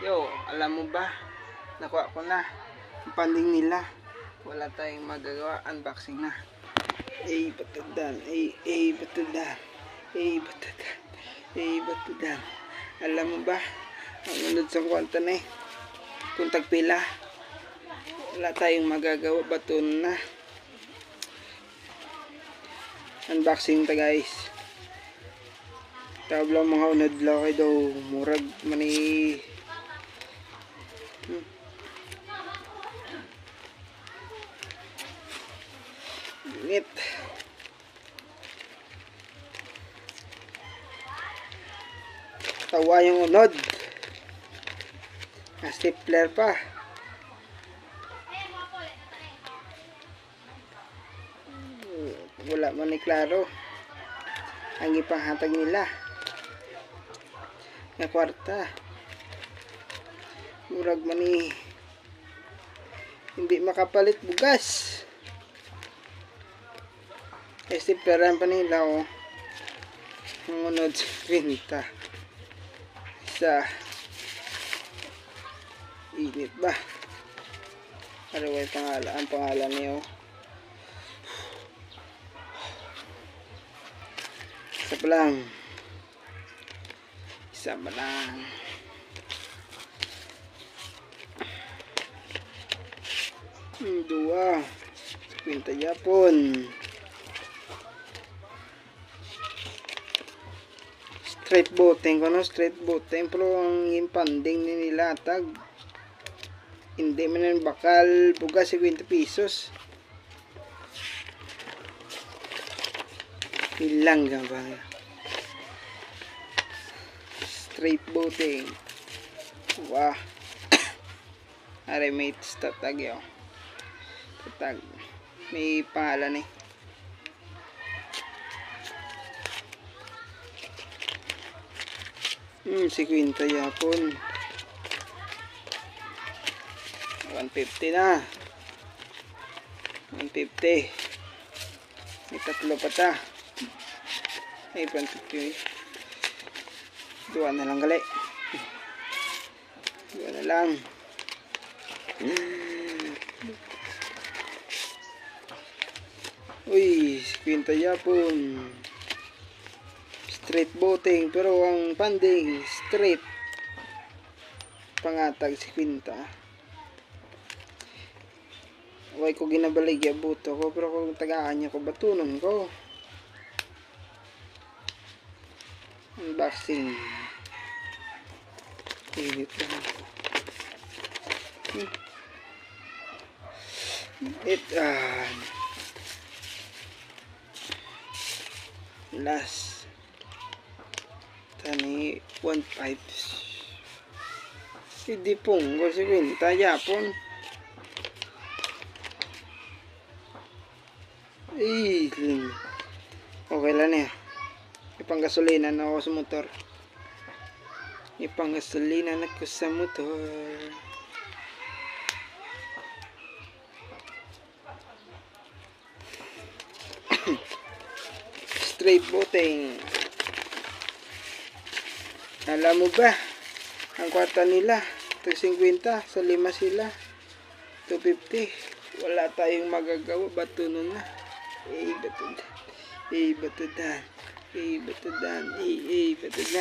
Yo, alam mo ba? Nakuha ko na. Ang panding nila. Wala tayong magagawa. Unboxing na. Batudan. Batudan. Batudan. Batudan. Alam mo ba? Ang unod sa kwanta na kung tagpila. Wala tayong magagawa. Baton na. Unboxing ta guys. Tabla mga unod lang kayo daw. Murag mani. Init. Tawa yung unod. Stapler pa. Wala man ni klaro ang ipanghatag nila nga kwarta. Murag man ni hindi makapalit bugas. Stapleran pa nila ang unod sa kwenta. Isa init ba? Ano ang pangalan niyo? Isa pa lang. Isa pa lang. Dua. Kwenta Japon. Straight boating ko no, straight boating pero ang impanding nila tag hindi man bakal bugas 50 pesos. Ilang gan ba? Straight boating. Wah. Are mates tatag yo. Tatag. May pangalan 50 Japon. 150 na. 150. May tatlo pa ta. Ay, 150. Dua na lang gali. Dua na lang. Uy, 50 Japon. Straight boating pero ang panding straight pangatag 50. Way ko ginabaligya buto ko pero kung tagaan niya ko batunon ko. Unboxing. Ito. Last tani 1.5 hindi pong ko si kwenta Japon. Okay lang niya. Ipanggasolina na ako sa motor. Ipanggasolina na ako sa motor. Straight boating. Alam mo ba? Ang kwarta nila 350 sa 5 sila 250. Wala tayong magagawa. Batunon na. Batudan. Batudan. Batudan. Batudan.